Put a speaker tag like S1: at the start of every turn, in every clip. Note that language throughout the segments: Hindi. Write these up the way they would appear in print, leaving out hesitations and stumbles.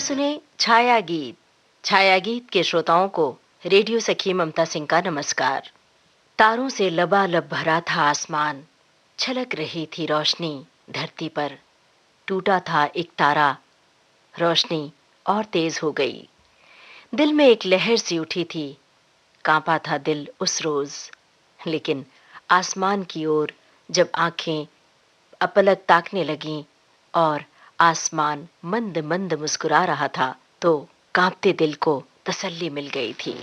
S1: सुने छाया गीत। छाया गीत के श्रोताओं को रेडियो सखी ममता सिंह का नमस्कार। तारों से लबालब भरा था आसमान, छलक रही थी रोशनी धरती पर। टूटा था एक तारा, रोशनी और तेज हो गई। दिल में एक लहर सी उठी थी, कांपा था दिल उस रोज। लेकिन आसमान की ओर जब आंखें अपलक ताकने लगीं और आसमान मंद मंद मुस्कुरा रहा था, तो कांपते दिल को तसल्ली मिल गई थी।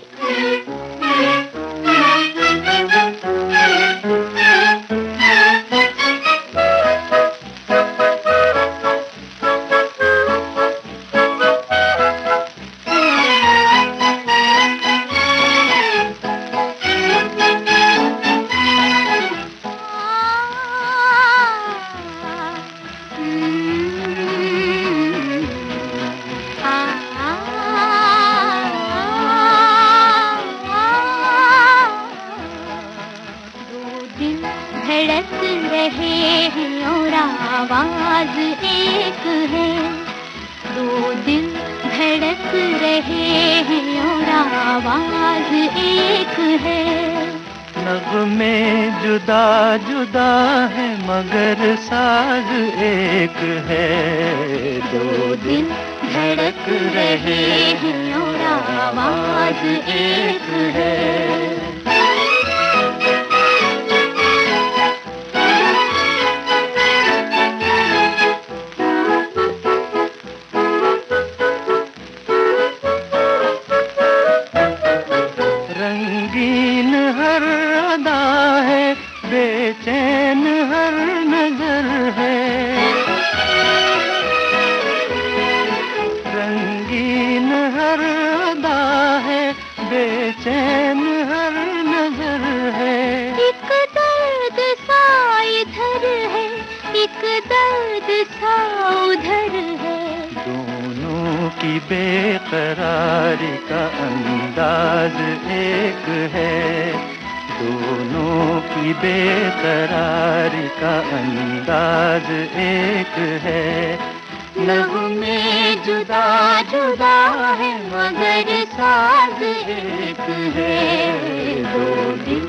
S2: धड़क रहे हैं और आवाज एक है। दो दिल धड़क रहे हैं और आवाज एक है।
S3: नगमे जुदा जुदा है मगर साज एक है।
S2: दो दिल धड़क रहे हैं और आवाज एक है।
S3: रंगीन हर अदा है, बेचैन हर नजर है। रंगीन हर अदा है, बेचैन हर नजर है।
S2: एक दर्द सा इधर है, एक दर्द सा उधर है।
S3: दोनों की बेकरारी का अंदाज एक है। दोनों की बेकरारी का अंदाज एक है।
S2: नगमे जुदा जुदा है मगर साज एक है। दो दिल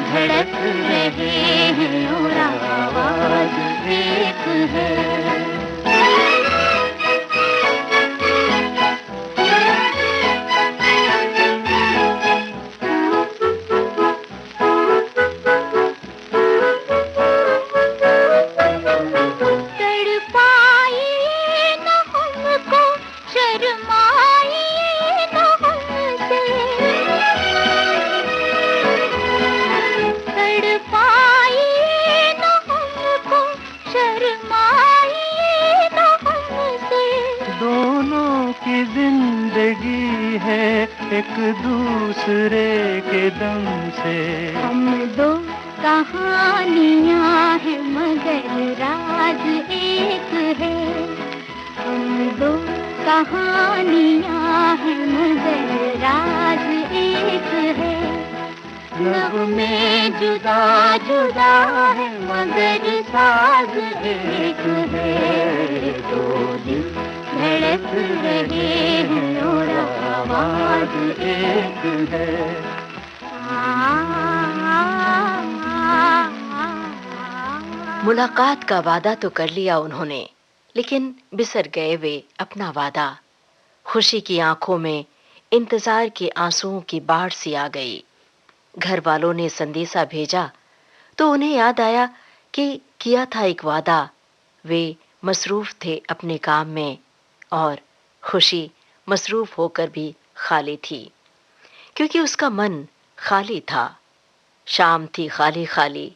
S2: धड़क रहे हैं और आवाज एक है।
S3: जिंदगी है एक दूसरे के दम से।
S2: हम दो कहानियां हैं मगर राज एक है। हम दो कहानियां हैं मगर राज एक है। नगमे जुदा जुदा है मगर साज एक है। दो दिल धड़क रहे हैं और आवाज एक है।
S1: मुलाकात का वादा तो कर लिया उन्होंने, लेकिन बिसर गए वे अपना वादा। खुशी की आंखों में इंतजार के आंसुओं की बाढ़ सी आ गई। घर वालों ने संदेशा भेजा तो उन्हें याद आया कि किया था एक वादा। वे मसरूफ थे अपने काम में और खुशी मसरूफ होकर भी खाली थी, क्योंकि उसका मन खाली था। शाम थी खाली खाली,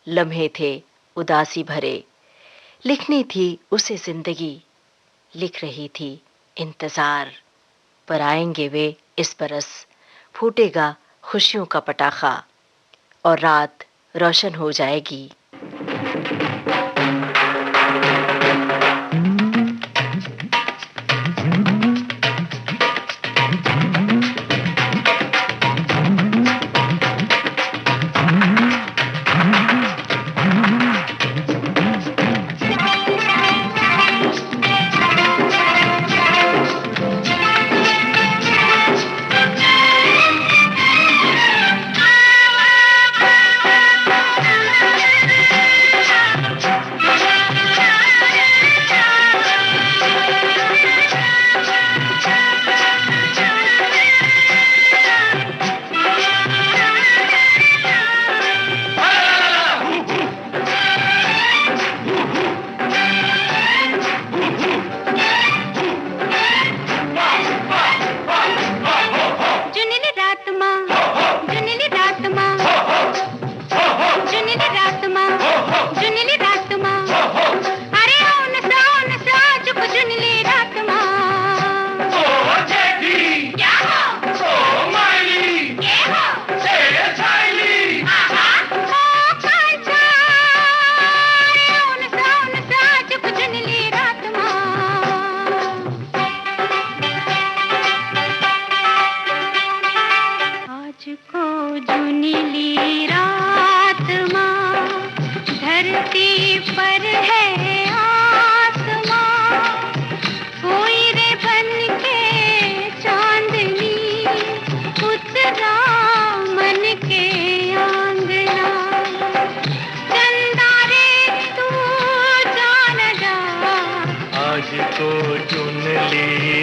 S1: लम्हे थे उदासी भरे। लिखनी थी उसे जिंदगी, लिख रही थी इंतजार। पर आएंगे वे इस बरस, फूटेगा खुशियों का पटाखा और रात रोशन हो जाएगी।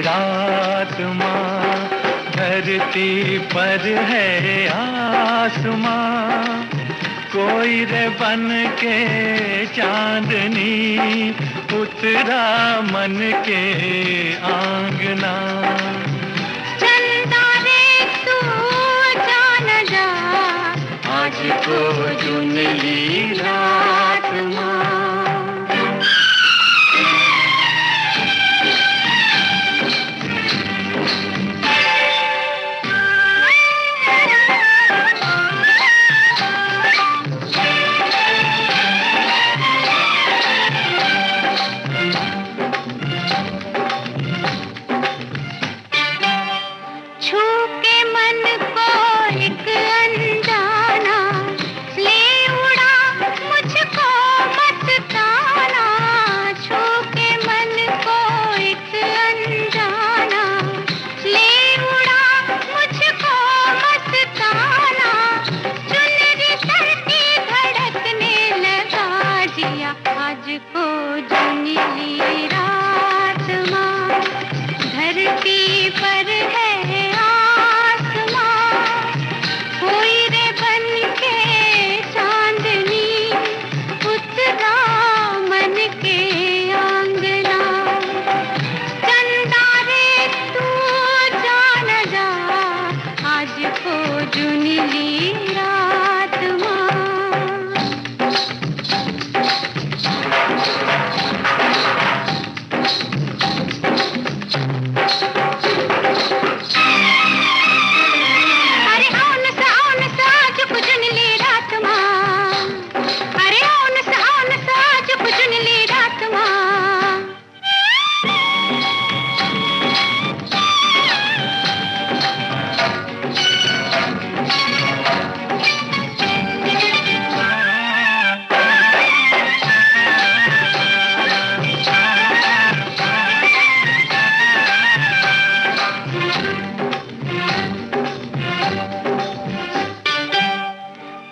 S3: रात माँ, धरती पर है आसमां, कोई रे बन के चांदनी उतरा मन के आंगना।
S2: चंदा रे तू जान जा,
S3: आज को चुन ली रात माँ।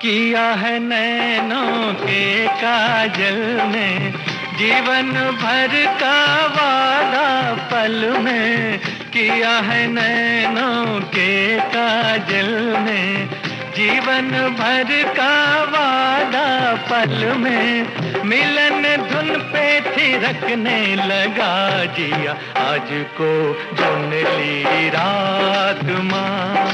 S3: किया है नैनों के काजल में जीवन भर का वादा पल में। किया है नैनों के काजल में जीवन भर का वादा पल में। मिलन धुन पे थिरकने लगा जिया आज को चुन ली रात माँ।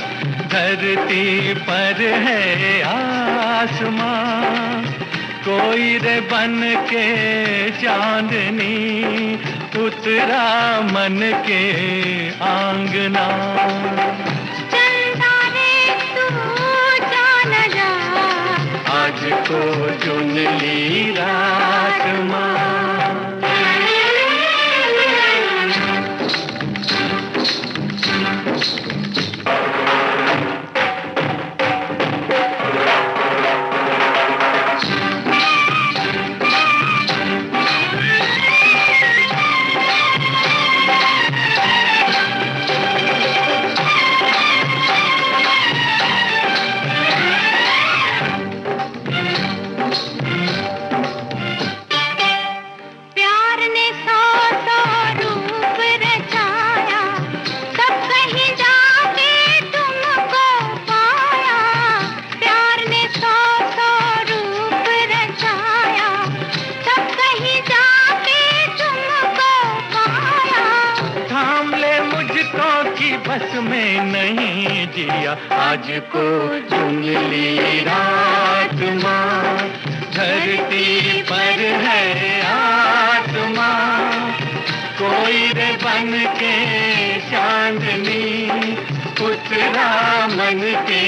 S3: धरती पर है आसमां, कोई रे बन के चांदनी उतरा मन के आंगना।
S2: चंदा रे तू जान जा,
S3: आज को चुन ली रात माँ। बस में नहीं जिया आज को चुन ली रात माँ। धरती पर है आसमां, कोई रे बन के चांदनी उतरा मन के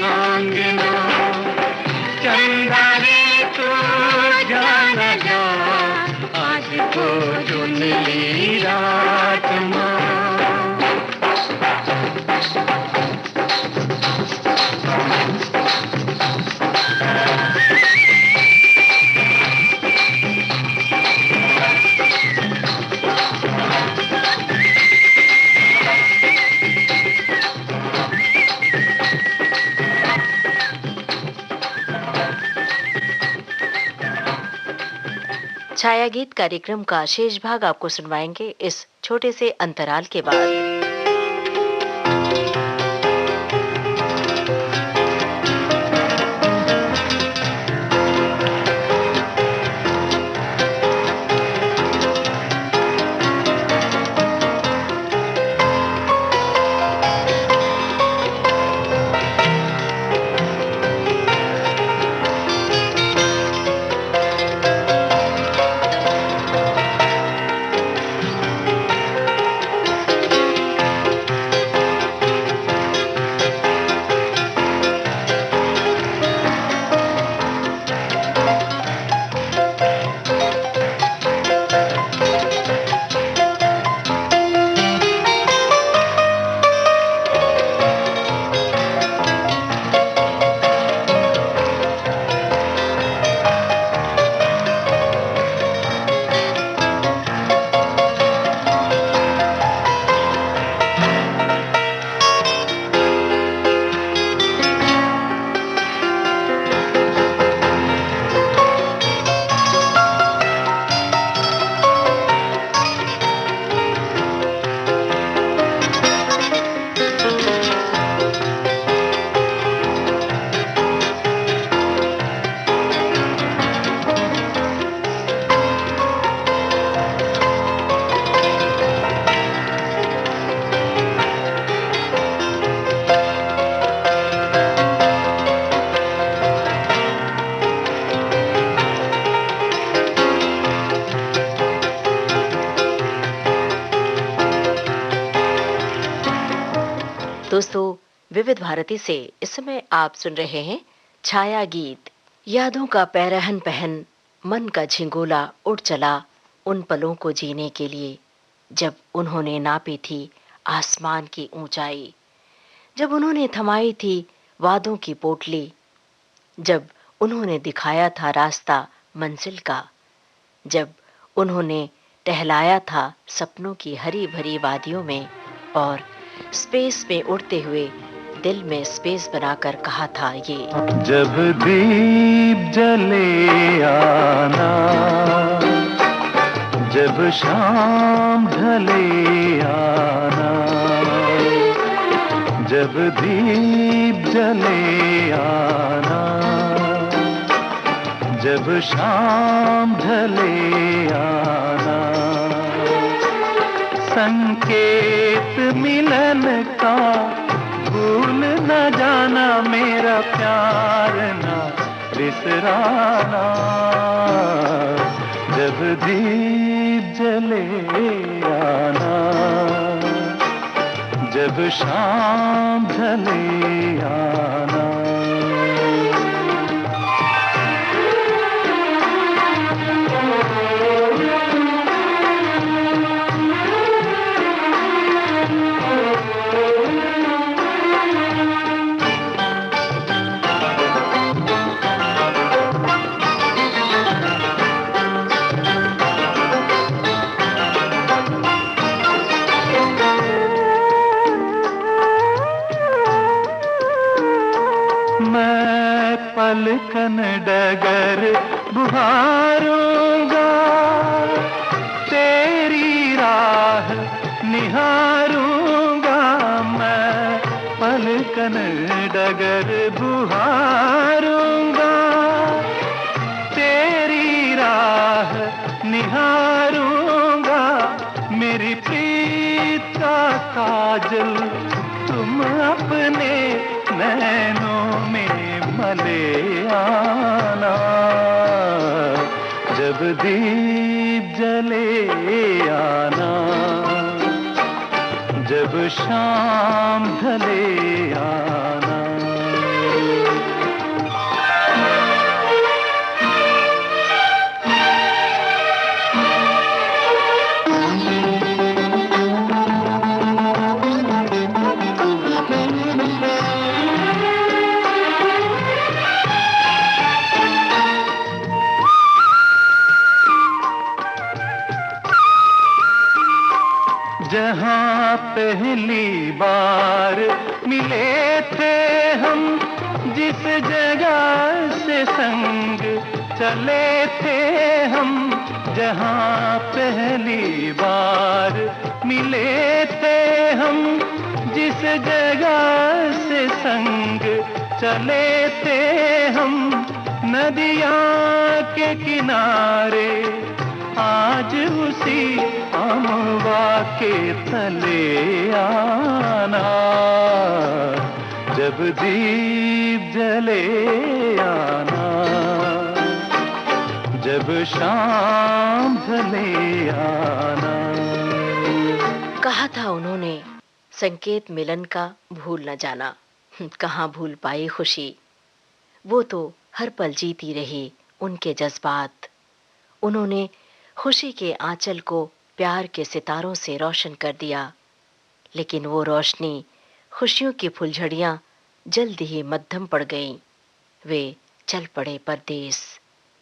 S3: आंगना। चंदा रे तू जान जा, आज को चुन ली रात माँ।
S1: छाया गीत कार्यक्रम का शेष भाग आपको सुनवाएंगे इस छोटे से अंतराल के बाद। दोस्तों, विविध भारती से इस समय आप सुन रहे हैं छाया गीत। यादों का पैरहन पहन मन का झिंगोला उड़ चला उन पलों को जीने के लिए, जब उन्होंने नापी थी आसमान की ऊंचाई, जब उन्होंने थमाई थी वादों की पोटली, जब उन्होंने दिखाया था रास्ता मंजिल का, जब उन्होंने टहलाया था सपनों की हरी भरी वादियों में और स्पेस में उड़ते हुए दिल में स्पेस बनाकर कहा था ये,
S3: जब दीप जले आना, जब शाम ढले आना, जब दीप जले आना, जब शाम ढले आना, संकेत मिलन का भूल न जाना, मेरा प्यार ना बिसराना, जब दीप जले आना, जब शाम ढले आना। पलकन डगर बुहारूंगा, तेरी राह निहारूंगा, मैं पलकन डगर बुहारूंगा, तेरी राह निहारूंगा, मेरी प्रीत का काजल तुम अपने नैनों में मले आना, जब दीप जले आना, जब शाम ढले आना। जहाँ जहां पहली बार मिले थे हम, जिस जगह से संग चले थे हम, जहां पहली बार मिले थे हम, जिस जगह से संग चले थे हम, नदियां के किनारे आज उसी अमवा के तले आना, जब दीप जले आना, जब शाम ढले आना।
S1: कहा था उन्होंने संकेत मिलन का भूल न जाना। कहाँ भूल पाई खुशी, वो तो हर पल जीती रही उनके जज्बात। उन्होंने खुशी के आंचल को प्यार के सितारों से रोशन कर दिया, लेकिन वो रोशनी, खुशियों की फुलझड़ियां जल्द ही मद्धम पड़ गईं। वे चल पड़े परदेस।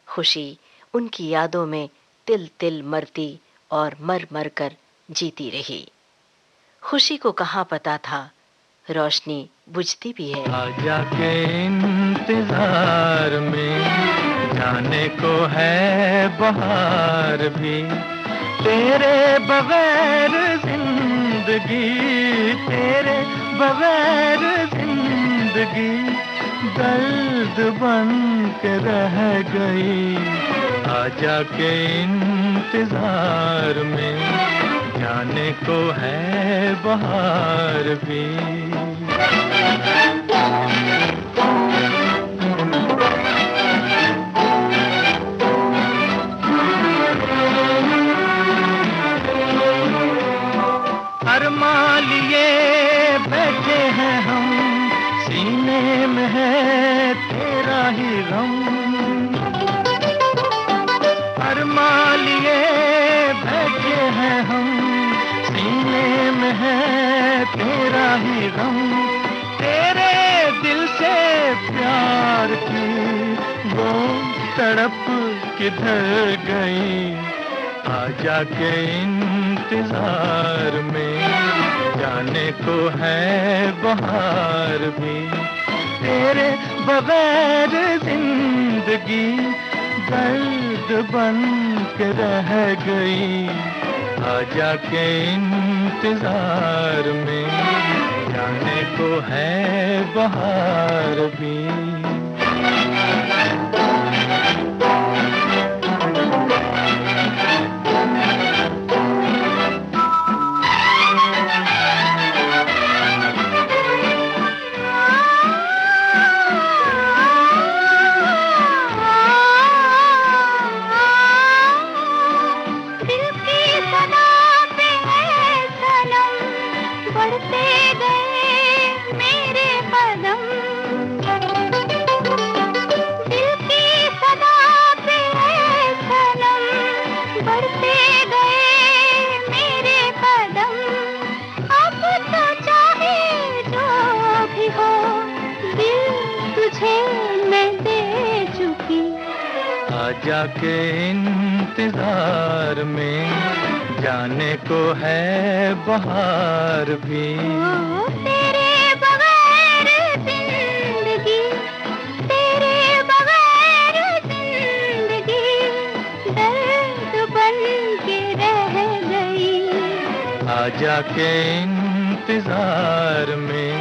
S1: खुशी उनकी यादों में तिल तिल मरती और मर मर कर जीती रही। खुशी को कहाँ पता था रोशनी बुझती भी है।
S3: आजा के इंतजार में जाने को है बहार भी, तेरे बगैर जिंदगी, तेरे बगैर जिंदगी दर्द बन के रह गई। आजा के इंतजार में जाने को है बहार भी। अरमान लिए बैठे हैं हम, सीने में है तेरा ही गम। अरमान लिए बैठे हैं हम, सीने में है तेरा ही गम। तेरे दिल से प्यार की वो तड़प किधर गई। आजा के इंतजार में जाने को है बहार भी, तेरे बगैर जिंदगी दर्द बन के रह गई। आजा के इंतजार में जाने को है बहार भी। आजा के इंतजार में जाने को है बहार भी।
S2: तेरे बगैर जिंदगी, तेरे बगैर जिंदगी दर्द बन के रह गई।
S3: आजा के इंतजार में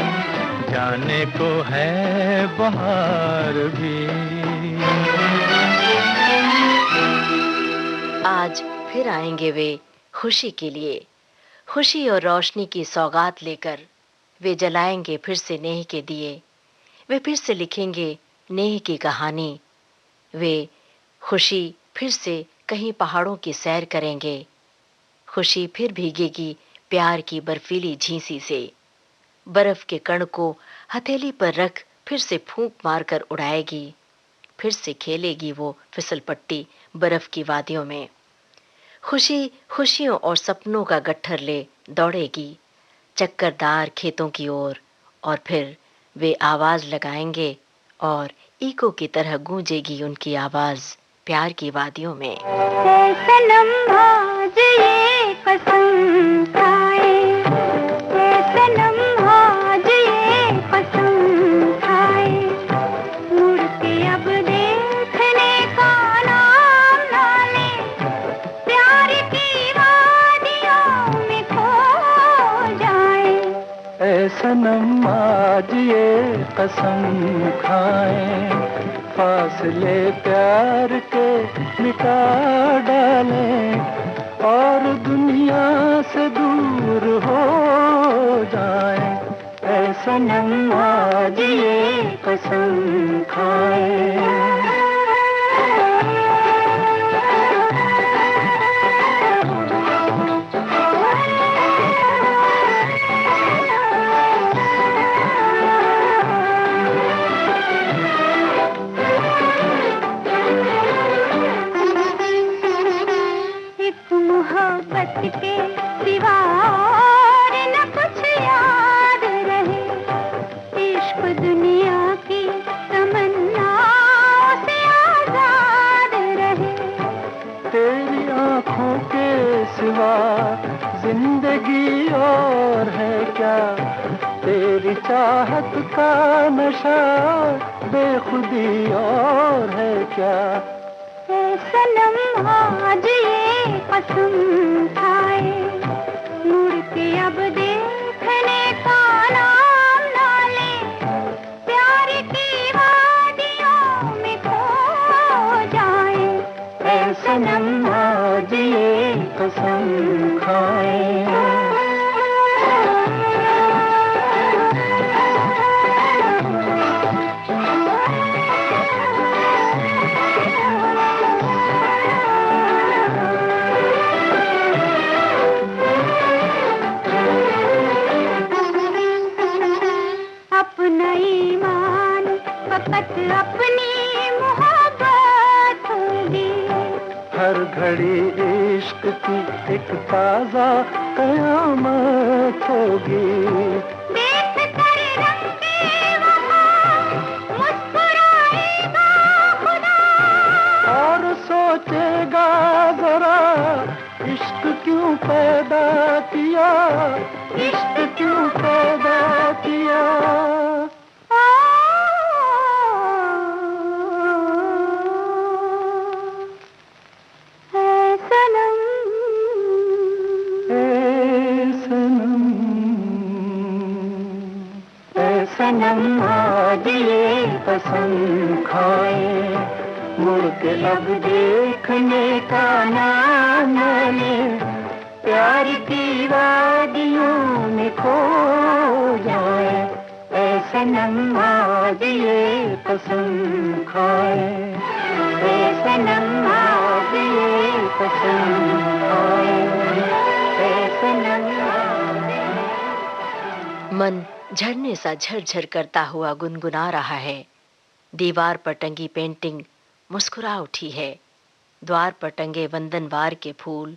S3: जाने को है बहार भी।
S1: आज फिर आएंगे वे खुशी के लिए, खुशी और रोशनी की सौगात लेकर। वे जलाएंगे फिर से नेह के दिए, वे फिर से लिखेंगे नेह की कहानी। वे खुशी फिर से कहीं पहाड़ों की सैर करेंगे। खुशी फिर भीगेगी प्यार की बर्फीली झींसी से। बर्फ के कण को हथेली पर रख फिर से फूंक मारकर उड़ाएगी। फिर से खेलेगी वो फिसल पट्टी बर्फ की वादियों में। खुशी खुशियों और सपनों का गट्ठर ले दौड़ेगी चक्करदार खेतों की ओर, और फिर वे आवाज लगाएंगे और ईको की तरह गूंजेगी उनकी आवाज प्यार की वादियों में।
S2: सनम आज ये कसम खाए
S3: ऐ सनम आज ये कसम खाएं, फासले प्यार के मिटा डालें और दुनिया से दूर हो जाएं। ऐ सनम आज ये कसम खाएं।
S2: के सिवा और न कुछ याद रहे, इश्क दुनिया की तमन्नाओं से आजाद रहे।
S3: तेरी आँखों के सिवा जिंदगी और है क्या, तेरी चाहत का नशा बेखुदी और है क्या।
S2: ऐ सनम आज ये कसम खाए, मुड़ के अब देखने का नाम ना ले, प्यार की वादियों में खो जाए।
S3: ऐ सनम आज ये कसम खाए।
S2: फकत अपनी मोहब्बत होगी,
S3: हर घड़ी इश्क की एक ताजा कयामत होगी।
S2: देख कर रंगे वफा मुस्कुराएगा खुदा,
S3: और सोचेगा जरा इश्क क्यों पैदा किया, इश्क क्यों पैदा किया। सनम आज ये कसम खाए, मुड़ के अब देखने का नाम ले, प्यार की वादियों में खो जाए। ऐ सनम आज ये कसम खाए, ऐ सनम आज ये कसम खाए, ऐ सनम।
S1: मन झरने सा झरझर करता हुआ गुनगुना रहा है। दीवार पर टंगी पेंटिंग मुस्कुरा उठी है। द्वार पर टंगे वंदनवार के फूल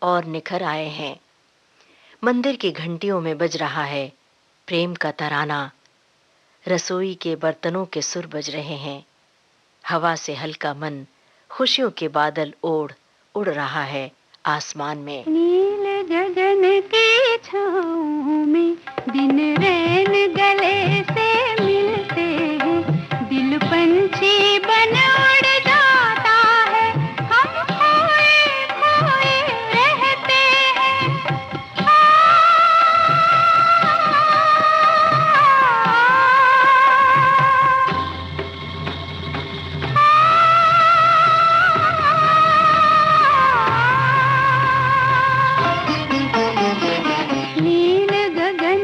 S1: और निखर आए हैं। मंदिर की घंटियों में बज रहा है प्रेम का तराना। रसोई के बर्तनों के सुर बज रहे हैं। हवा से हल्का मन खुशियों के बादल ओढ़ उड़ रहा है आसमान में।
S2: नील गगन की छाँव में दिन रैन गले से मिलते हैं, दिल पंछी बन उड़ जाता है, हम खोए खोए रहते हैं। नील गगन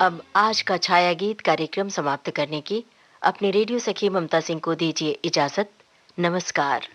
S1: अब आज का छाया गीत कार्यक्रम समाप्त करने की अपने रेडियो सखी ममता सिंह को दीजिए इजाजत। नमस्कार।